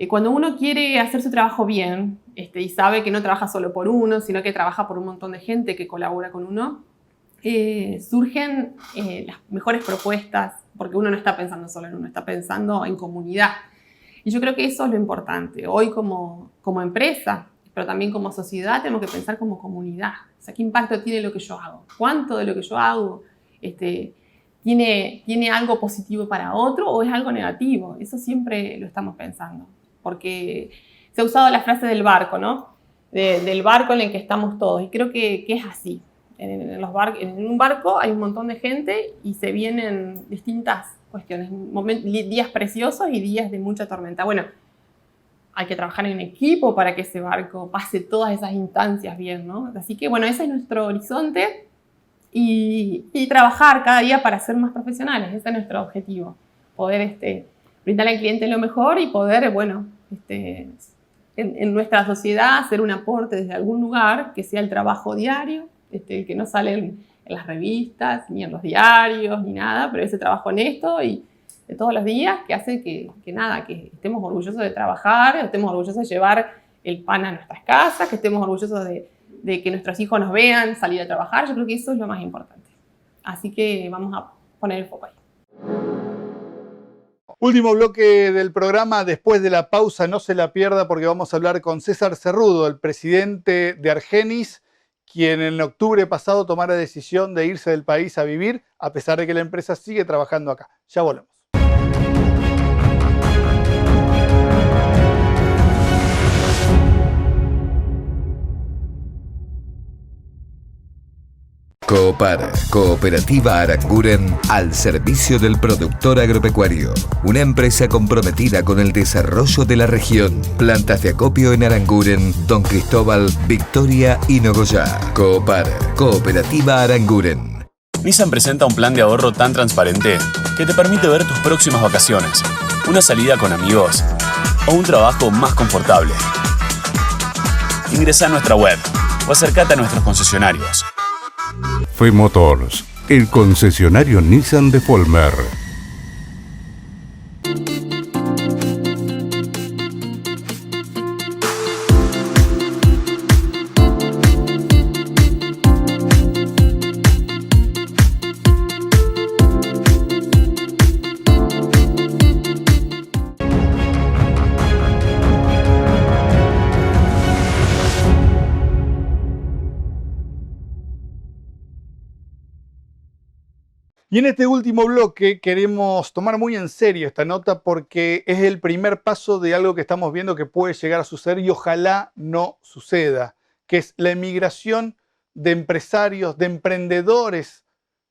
cuando uno quiere hacer su trabajo bien y sabe que no trabaja solo por uno, sino que trabaja por un montón de gente que colabora con uno, surgen las mejores propuestas, porque uno no está pensando solo en uno, está pensando en comunidad. Y yo creo que eso es lo importante. Hoy como empresa, pero también como sociedad, tenemos que pensar como comunidad. O sea, ¿qué impacto tiene lo que yo hago? ¿Cuánto de lo que yo hago tiene algo positivo para otro o es algo negativo? Eso siempre lo estamos pensando. Porque se ha usado la frase del barco, ¿no? Del barco en el que estamos todos. Y creo que es así. En un barco hay un montón de gente y se vienen distintas cuestiones, días preciosos y días de mucha tormenta. Bueno, hay que trabajar en equipo para que ese barco pase todas esas instancias bien, ¿no? Así que bueno, ese es nuestro horizonte y trabajar cada día para ser más profesionales. Ese es nuestro objetivo, poder brindarle al cliente lo mejor y poder, bueno, en nuestra sociedad hacer un aporte desde algún lugar que sea el trabajo diario, que no sale en las revistas, ni en los diarios, ni nada, pero ese trabajo honesto y de todos los días que hace que estemos orgullosos de trabajar, estemos orgullosos de llevar el pan a nuestras casas, que estemos orgullosos de que nuestros hijos nos vean salir a trabajar. Yo creo que eso es lo más importante. Así que vamos a poner el foco ahí. Último bloque del programa, después de la pausa, no se la pierda porque vamos a hablar con César Cerrudo, el presidente de Argenis, quien en octubre pasado tomara la decisión de irse del país a vivir, a pesar de que la empresa sigue trabajando acá. Ya volvemos. Coopar, Cooperativa Aranguren, al servicio del productor agropecuario. Una empresa comprometida con el desarrollo de la región. Plantas de acopio en Aranguren, Don Cristóbal, Victoria y Nogoyá. Coopar, Cooperativa Aranguren. Nissan presenta un plan de ahorro tan transparente que te permite ver tus próximas vacaciones, una salida con amigos o un trabajo más confortable. Ingresa a nuestra web o acércate a nuestros concesionarios. Fe Motors, el concesionario Nissan de Folmer. Y en este último bloque queremos tomar muy en serio esta nota porque es el primer paso de algo que estamos viendo que puede llegar a suceder y ojalá no suceda, que es la emigración de empresarios, de emprendedores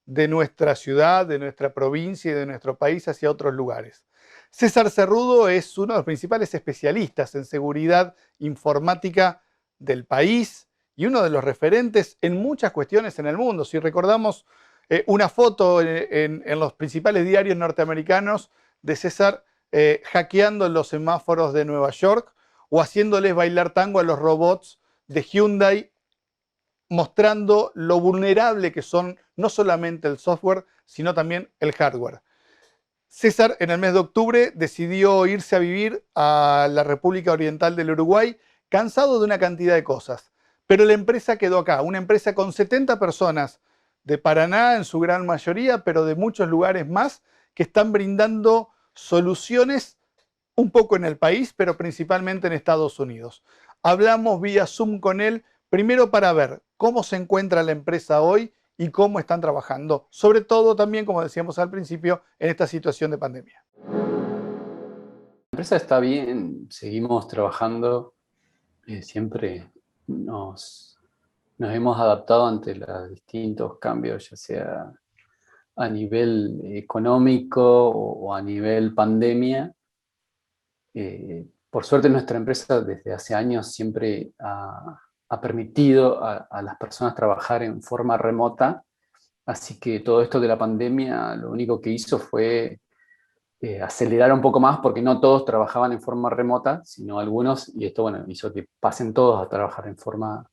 de nuestra ciudad, de nuestra provincia y de nuestro país hacia otros lugares. César Cerrudo es uno de los principales especialistas en seguridad informática del país y uno de los referentes en muchas cuestiones en el mundo. Si recordamos una foto en los principales diarios norteamericanos de César hackeando los semáforos de Nueva York o haciéndoles bailar tango a los robots de Hyundai, mostrando lo vulnerable que son no solamente el software, sino también el hardware. César, en el mes de octubre, decidió irse a vivir a la República Oriental del Uruguay, cansado de una cantidad de cosas. Pero la empresa quedó acá, una empresa con 70 personas, de Paraná en su gran mayoría, pero de muchos lugares más, que están brindando soluciones un poco en el país, pero principalmente en Estados Unidos. Hablamos vía Zoom con él, primero para ver cómo se encuentra la empresa hoy y cómo están trabajando, sobre todo también, como decíamos al principio, en esta situación de pandemia. La empresa está bien, seguimos trabajando, siempre nos hemos adaptado ante los distintos cambios, ya sea a nivel económico o a nivel pandemia. Por suerte nuestra empresa desde hace años siempre ha permitido a las personas trabajar en forma remota, así que todo esto de la pandemia lo único que hizo fue acelerar un poco más, porque no todos trabajaban en forma remota, sino algunos, y esto bueno, hizo que pasen todos a trabajar en forma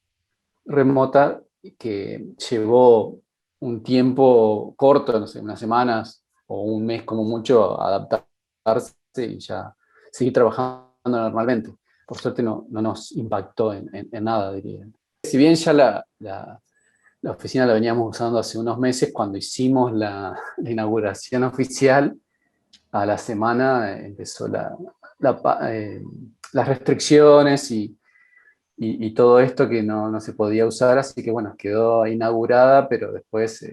remota, que llevó un tiempo corto, no sé, unas semanas o un mes como mucho, adaptarse y ya seguir trabajando normalmente. Por suerte no nos impactó en nada, diría. Si bien ya la oficina la veníamos usando hace unos meses, cuando hicimos la inauguración oficial, a la semana empezó las restricciones y todo esto que no se podía usar, así que bueno, quedó inaugurada, pero después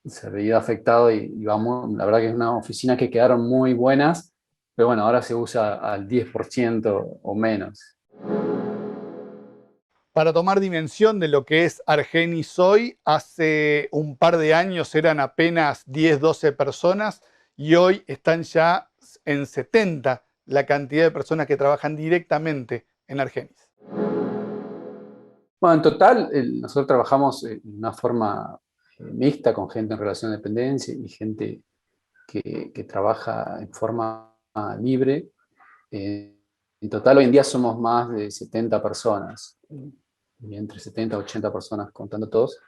se ha ido afectado y vamos, la verdad que es una oficina que quedaron muy buenas, pero bueno, ahora se usa al 10% o menos. Para tomar dimensión de lo que es Argenis hoy, hace un par de años eran apenas 10, 12 personas y hoy están ya en 70 la cantidad de personas que trabajan directamente en Argenis. Bueno, en total, nosotros trabajamos de una forma mixta con gente en relación de dependencia y gente que trabaja en forma libre. En total, hoy en día somos más de 70 personas, entre 70 y 80 personas contando todos.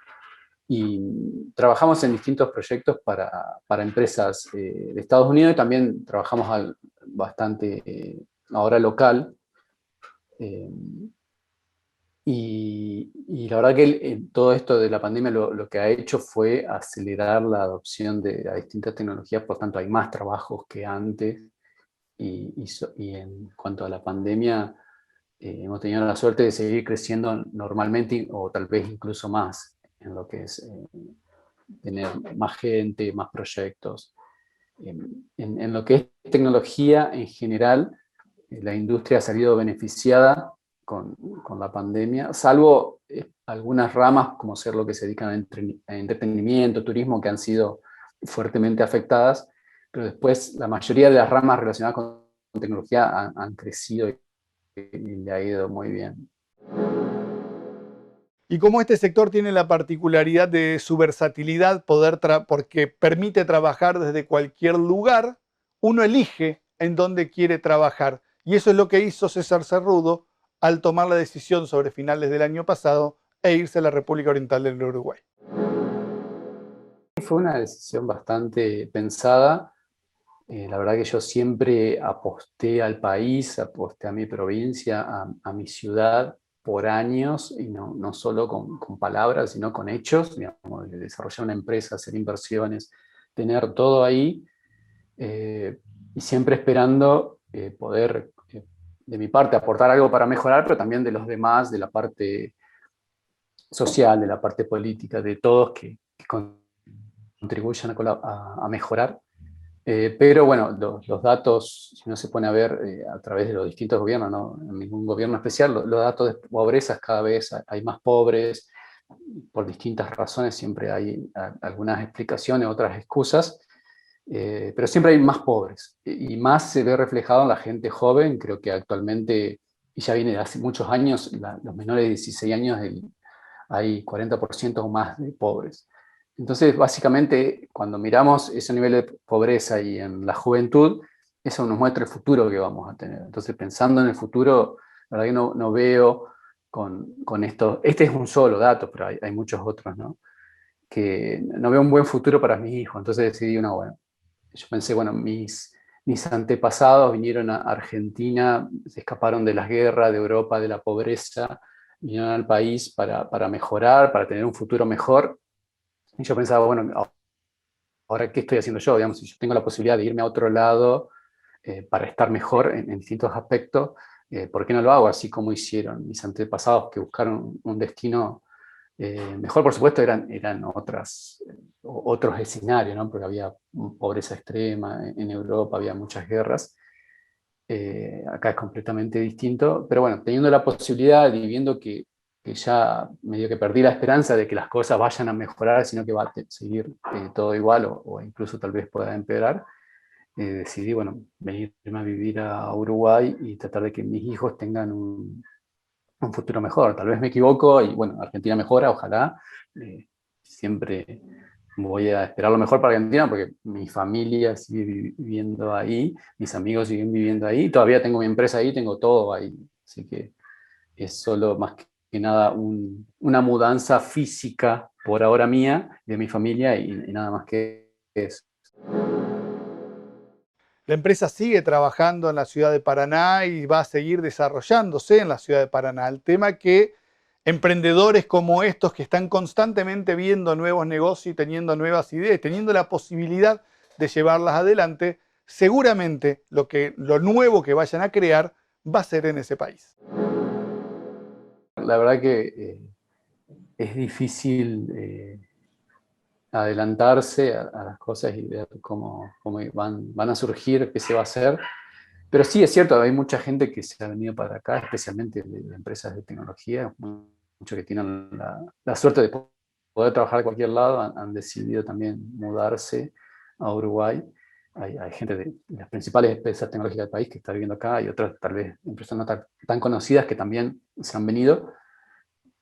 Y trabajamos en distintos proyectos para empresas de Estados Unidos y también trabajamos bastante ahora local. Y la verdad que todo esto de la pandemia lo que ha hecho fue acelerar la adopción de distintas tecnologías, por tanto hay más trabajos que antes. Y en cuanto a la pandemia, hemos tenido la suerte de seguir creciendo normalmente o tal vez incluso más en lo que es tener más gente, más proyectos. En lo que es tecnología en general, la industria ha salido beneficiada con la pandemia, salvo algunas ramas como ser lo que se dedican a entretenimiento, turismo, que han sido fuertemente afectadas, pero después la mayoría de las ramas relacionadas con tecnología han crecido y le ha ido muy bien. Y como este sector tiene la particularidad de su versatilidad, porque permite trabajar desde cualquier lugar, uno elige en dónde quiere trabajar. Y eso es lo que hizo César Cerrudo al tomar la decisión sobre finales del año pasado e irse a la República Oriental del Uruguay. Fue una decisión bastante pensada. La verdad que yo siempre aposté al país, aposté a mi provincia, a mi ciudad por años, y no solo con palabras, sino con hechos, digamos, de desarrollar una empresa, hacer inversiones, tener todo ahí, y siempre esperando poder, de mi parte, aportar algo para mejorar, pero también de los demás, de la parte social, de la parte política, de todos que contribuyan a mejorar. Pero bueno, los datos, si uno se pone a ver a través de los distintos gobiernos, no en ningún gobierno especial, los datos de pobreza, cada vez hay más pobres, por distintas razones, siempre hay algunas explicaciones, otras excusas, pero siempre hay más pobres, y más se ve reflejado en la gente joven. Creo que actualmente, y ya viene de hace muchos años, los menores de 16 años hay 40% o más de pobres. Entonces, básicamente, cuando miramos ese nivel de pobreza y en la juventud, eso nos muestra el futuro que vamos a tener. Entonces, pensando en el futuro, la verdad que no veo con esto, este es un solo dato, pero hay muchos otros, ¿no? Que no veo un buen futuro para mis hijos. Entonces decidí, bueno, yo pensé, bueno, mis antepasados vinieron a Argentina, se escaparon de las guerras, de Europa, de la pobreza, vinieron al país para mejorar, para tener un futuro mejor. Y yo pensaba, bueno, ahora ¿qué estoy haciendo yo? Digamos, si yo tengo la posibilidad de irme a otro lado para estar mejor en distintos aspectos, ¿por qué no lo hago así como hicieron mis antepasados que buscaron un destino mejor? Por supuesto eran otros escenarios, ¿no? Porque había pobreza extrema en Europa, había muchas guerras. Acá es completamente distinto, pero bueno, teniendo la posibilidad y viendo que ya medio que perdí la esperanza de que las cosas vayan a mejorar, sino que va a seguir todo igual o incluso tal vez pueda empeorar, decidí, bueno, venirme a vivir a Uruguay y tratar de que mis hijos tengan un futuro mejor. Tal vez me equivoco y bueno, Argentina mejora, ojalá. Siempre voy a esperar lo mejor para Argentina porque mi familia sigue viviendo ahí, mis amigos siguen viviendo ahí, todavía tengo mi empresa ahí, tengo todo ahí, así que es solo más nada una mudanza física por ahora mía, de mi familia y nada más que eso. La empresa sigue trabajando en la ciudad de Paraná y va a seguir desarrollándose en la ciudad de Paraná. El tema es que emprendedores como estos que están constantemente viendo nuevos negocios y teniendo nuevas ideas, teniendo la posibilidad de llevarlas adelante, seguramente lo nuevo que vayan a crear va a ser en ese país. La verdad que es difícil adelantarse a las cosas y ver cómo van a surgir, qué se va a hacer. Pero sí, es cierto, hay mucha gente que se ha venido para acá, especialmente de empresas de tecnología, muchos que tienen la suerte de poder trabajar de cualquier lado, han decidido también mudarse a Uruguay. Hay gente de las principales empresas tecnológicas del país que está viviendo acá, y otras tal vez empresas no tan conocidas que también se han venido.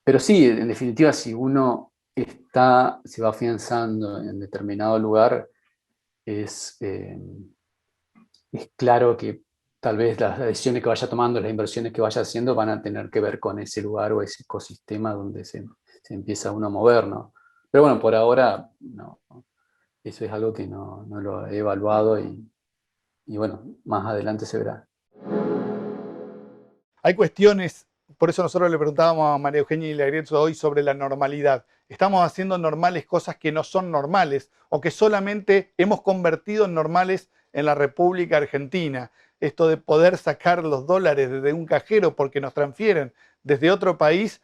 Pero sí, en definitiva, si uno se va afianzando en determinado lugar, es claro que tal vez las decisiones que vaya tomando, las inversiones que vaya haciendo van a tener que ver con ese lugar o ese ecosistema donde se empieza uno a mover, ¿no? Pero bueno, por ahora no. Eso es algo que no lo he evaluado y bueno, más adelante se verá. Hay cuestiones, por eso nosotros le preguntábamos a María Eugenia Ilarrietzo hoy sobre la normalidad. Estamos haciendo normales cosas que no son normales o que solamente hemos convertido en normales en la República Argentina. Esto de poder sacar los dólares desde un cajero porque nos transfieren desde otro país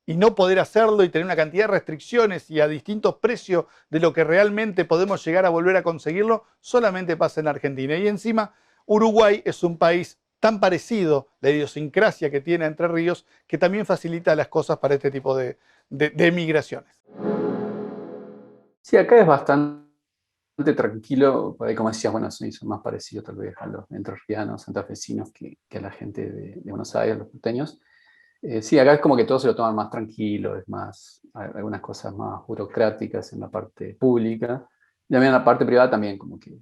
y no poder hacerlo y tener una cantidad de restricciones y a distintos precios de lo que realmente podemos llegar a volver a conseguirlo, solamente pasa en Argentina. Y encima, Uruguay es un país tan parecido, la idiosincrasia que tiene Entre Ríos, que también facilita las cosas para este tipo de migraciones. Sí, acá es bastante tranquilo, por ahí como decías, bueno, son más parecidos tal vez a los entrerrianos, santafesinos que a la gente de Buenos Aires, los porteños. Sí, acá es como que todos se lo toman más tranquilo, es más, algunas cosas más burocráticas en la parte pública. Y también en la parte privada también, como que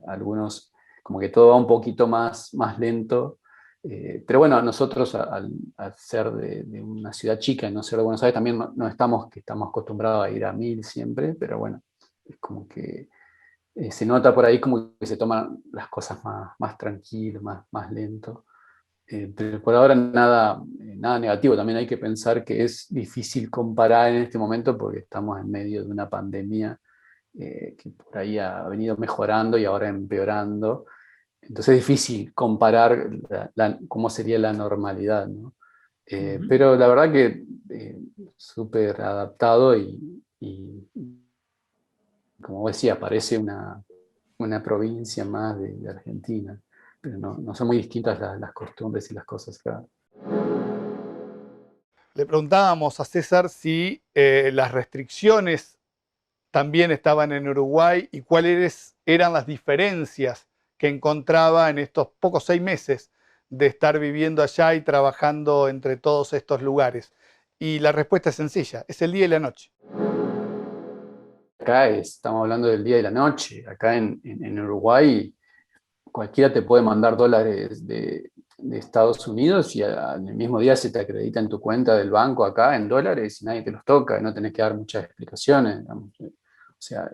algunos, como que todo va un poquito más lento. Pero bueno, nosotros al ser de una ciudad chica y no ser de Buenos Aires, también no estamos acostumbrados a ir a 1000 siempre, pero bueno, es como que se nota por ahí como que se toman las cosas más tranquilo, más lento. Pero por ahora nada negativo. También hay que pensar que es difícil comparar en este momento porque estamos en medio de una pandemia que por ahí ha venido mejorando y ahora empeorando. Entonces es difícil comparar cómo sería la normalidad, ¿no? Pero la verdad que súper adaptado y como decía, parece una provincia más de Argentina. Pero no son muy distintas las costumbres y las cosas acá. Le preguntábamos a César si las restricciones también estaban en Uruguay y cuáles eran las diferencias que encontraba en estos pocos 6 meses de estar viviendo allá y trabajando entre todos estos lugares. Y la respuesta es sencilla, es el día y la noche. Acá estamos hablando del día y la noche. Acá en Uruguay cualquiera te puede mandar dólares de Estados Unidos y al mismo día se te acredita en tu cuenta del banco acá en dólares y nadie te los toca, no tenés que dar muchas explicaciones, digamos. O sea,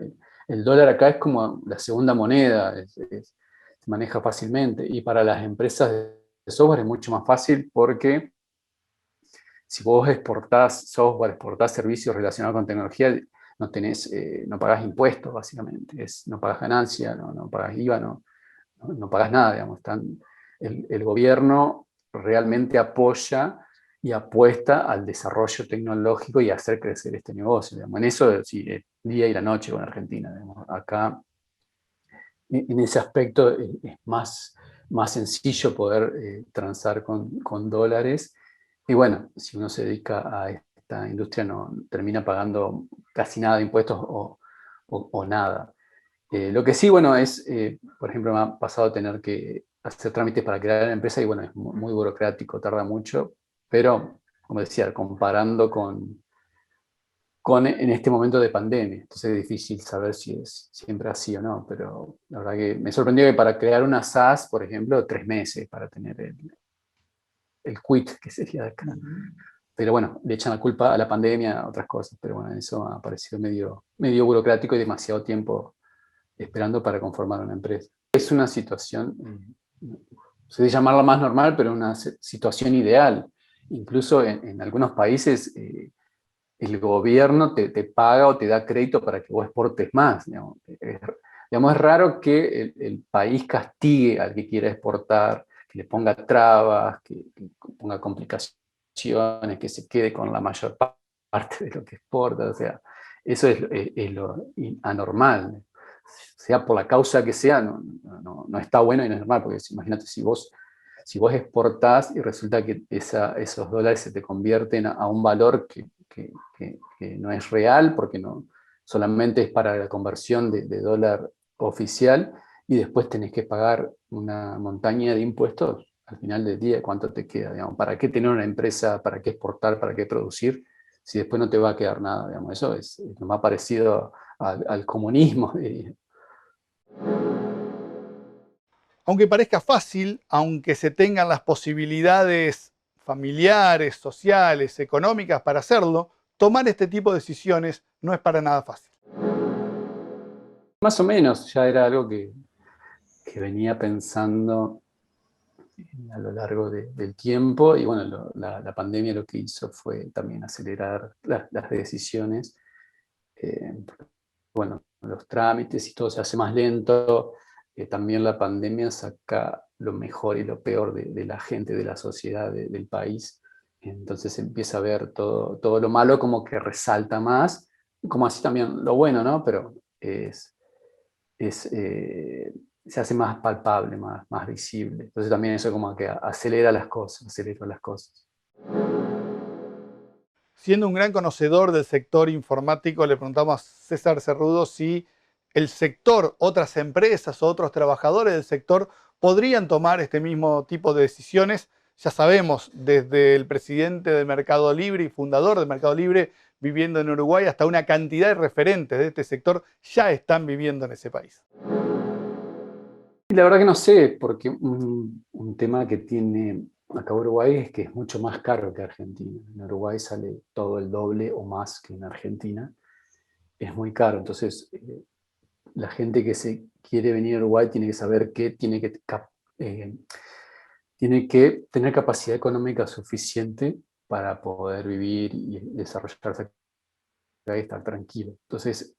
el dólar acá es como la segunda moneda, se maneja fácilmente. Y para las empresas de software es mucho más fácil porque si vos exportás software, exportás servicios relacionados con tecnología, no pagás impuestos básicamente, no pagás ganancia, no pagás IVA, no pagas nada, digamos. El gobierno realmente apoya y apuesta al desarrollo tecnológico y a hacer crecer este negocio, digamos. En eso, sí, el día y la noche con Argentina, digamos. Acá, en ese aspecto, es más sencillo poder transar con dólares. Y bueno, si uno se dedica a esta industria, no termina pagando casi nada de impuestos o nada. Lo que sí, bueno, es, por ejemplo, me ha pasado tener que hacer trámites para crear la empresa y bueno, es muy burocrático, tarda mucho, pero, como decía, comparando con en este momento de pandemia, entonces es difícil saber si es siempre así o no, pero la verdad que me sorprendió que para crear una SaaS, por ejemplo, 3 meses para tener el quit, que sería de acá. Pero bueno, le echan la culpa a la pandemia, a otras cosas, pero bueno, eso ha parecido medio burocrático y demasiado tiempo esperando para conformar una empresa. Es una situación, se debe llamarla más normal, pero una situación ideal. Incluso en algunos países el gobierno te paga o te da crédito para que vos exportes más. Digamos, es raro que el país castigue al que quiera exportar, que le ponga trabas, que ponga complicaciones, que se quede con la mayor parte de lo que exporta. O sea, eso es lo anormal. Sea por la causa que sea, no está bueno y no es normal, porque imagínate si vos exportás y resulta que esos dólares se te convierten a un valor que no es real, porque no solamente es para la conversión de dólar oficial, y después tenés que pagar una montaña de impuestos al final del día. ¿Cuánto te queda? Digamos, ¿para qué tener una empresa? ¿Para qué exportar? ¿Para qué producir? Si después no te va a quedar nada. Digamos, eso es lo más parecido al comunismo. Aunque parezca fácil, aunque se tengan las posibilidades familiares, sociales, económicas para hacerlo, tomar este tipo de decisiones no es para nada fácil. Más o menos, ya era algo que venía pensando a lo largo del tiempo, y bueno, la pandemia lo que hizo fue también acelerar las decisiones. Bueno, los trámites y todo se hace más lento. También la pandemia saca lo mejor y lo peor de la gente, de la sociedad, del país. Entonces empieza a ver todo lo malo como que resalta más, como así también lo bueno, ¿no? Pero se hace más palpable, más visible. Entonces también eso como que acelera las cosas. Siendo un gran conocedor del sector informático, le preguntamos a César Cerrudo si el sector, otras empresas o otros trabajadores del sector podrían tomar este mismo tipo de decisiones. Ya sabemos, desde el presidente de Mercado Libre y fundador de Mercado Libre viviendo en Uruguay, hasta una cantidad de referentes de este sector ya están viviendo en ese país. Y la verdad que no sé, porque un tema que tiene acá Uruguay es que es mucho más caro que Argentina. En Uruguay sale todo el doble o más que en Argentina. Es muy caro, entonces la gente que se quiere venir a Uruguay tiene que saber que tiene que tener capacidad económica suficiente para poder vivir y desarrollarse acá y estar tranquilo. Entonces,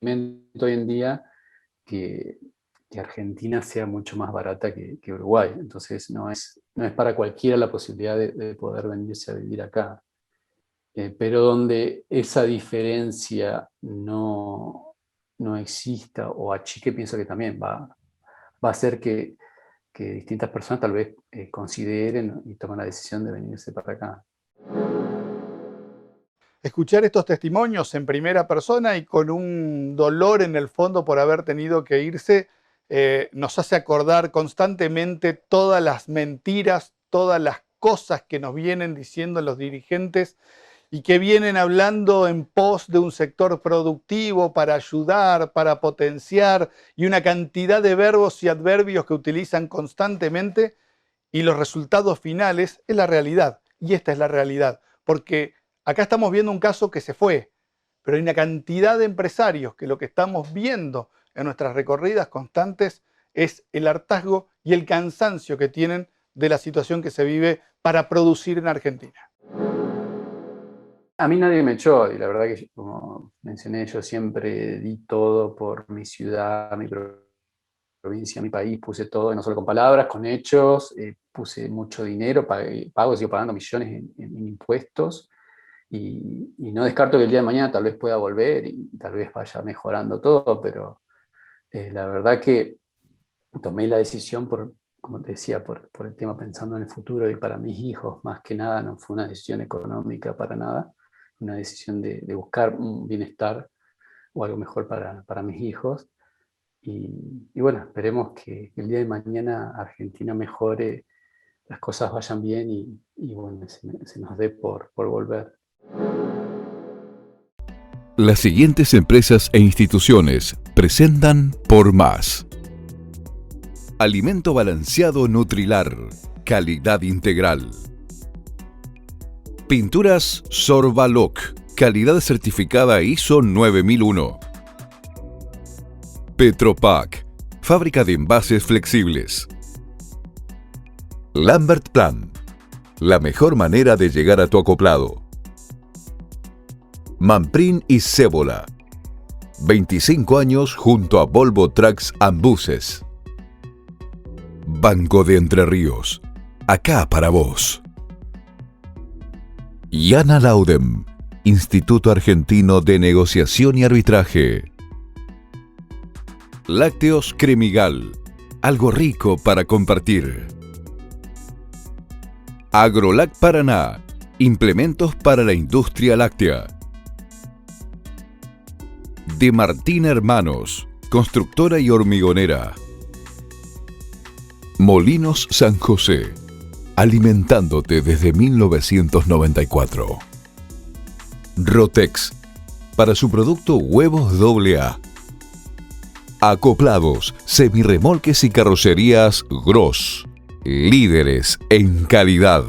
hoy en día que Argentina sea mucho más barata que Uruguay. Entonces no es para cualquiera la posibilidad de poder venirse a vivir acá. Pero donde esa diferencia no exista o achique, pienso que también va a hacer que distintas personas tal vez consideren y tomen la decisión de venirse para acá. Escuchar estos testimonios en primera persona y con un dolor en el fondo por haber tenido que irse, nos hace acordar constantemente todas las mentiras, todas las cosas que nos vienen diciendo los dirigentes y que vienen hablando en pos de un sector productivo para ayudar, para potenciar, y una cantidad de verbos y adverbios que utilizan constantemente, y los resultados finales es la realidad. Y esta es la realidad, porque acá estamos viendo un caso que se fue, pero hay una cantidad de empresarios que lo que estamos viendo en nuestras recorridas constantes es el hartazgo y el cansancio que tienen de la situación que se vive para producir en Argentina. A mí nadie me echó, y la verdad que, como mencioné, yo siempre di todo por mi ciudad, mi provincia, mi país, puse todo, no solo con palabras, con hechos, puse mucho dinero, sigo pagando millones en impuestos, y no descarto que el día de mañana tal vez pueda volver y tal vez vaya mejorando todo, pero la verdad que tomé la decisión como te decía, por el tema pensando en el futuro y para mis hijos, más que nada. No fue una decisión económica para nada, una decisión de buscar un bienestar o algo mejor para mis hijos. Y bueno, esperemos que el día de mañana Argentina mejore, las cosas vayan bien y bueno, se nos dé por volver. Las siguientes empresas e instituciones presentan Por Más. Alimento balanceado Nutrilar, calidad integral. Pinturas Sorbaloc, calidad certificada ISO 9001. Petropac, fábrica de envases flexibles. Lambert Plan, la mejor manera de llegar a tu acoplado. Manprin y Cébola, 25 años junto a Volvo Trucks and Buses. Banco de Entre Ríos, acá para vos. Yana Laudem, Instituto Argentino de Negociación y Arbitraje. Lácteos Cremigal, algo rico para compartir. Agrolac Paraná, implementos para la industria láctea. De Martín Hermanos, constructora y hormigonera. Molinos San José, alimentándote desde 1994. Rotex, para su producto Huevos AA. Acoplados, semirremolques y carrocerías Gross, líderes en calidad.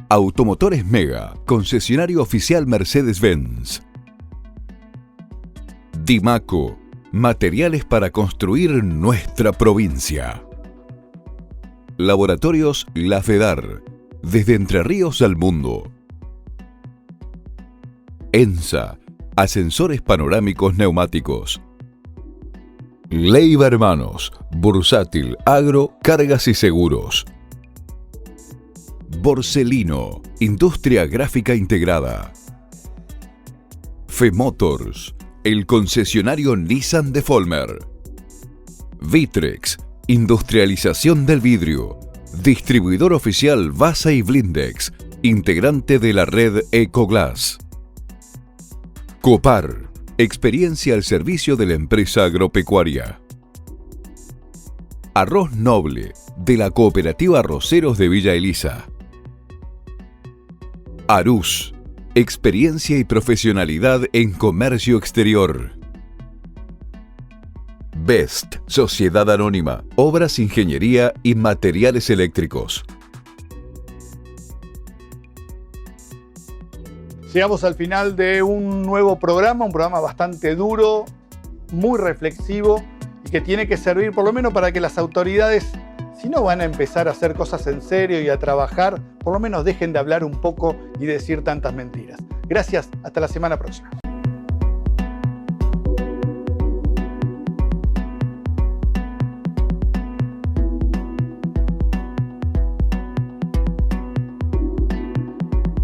Automotores Mega, concesionario oficial Mercedes-Benz. Dimaco, materiales para construir nuestra provincia. Laboratorios La Fedar, desde Entre Ríos al mundo. ENSA, ascensores panorámicos neumáticos. Leiva Hermanos, bursátil, agro, cargas y seguros. Borselino, industria gráfica integrada. Femotors, el concesionario Nissan de Folmer. Vitrex, industrialización del vidrio. Distribuidor oficial Vasa y Blindex, integrante de la red Ecoglass. Copar, experiencia al servicio de la empresa agropecuaria. Arroz Noble, de la Cooperativa Arroceros de Villa Elisa. Arús, experiencia y profesionalidad en comercio exterior. Best, Sociedad Anónima, obras, ingeniería y materiales eléctricos. Llegamos al final de un nuevo programa, un programa bastante duro, muy reflexivo y que tiene que servir por lo menos para que las autoridades, si no van a empezar a hacer cosas en serio y a trabajar, por lo menos dejen de hablar un poco y decir tantas mentiras. Gracias, hasta la semana próxima.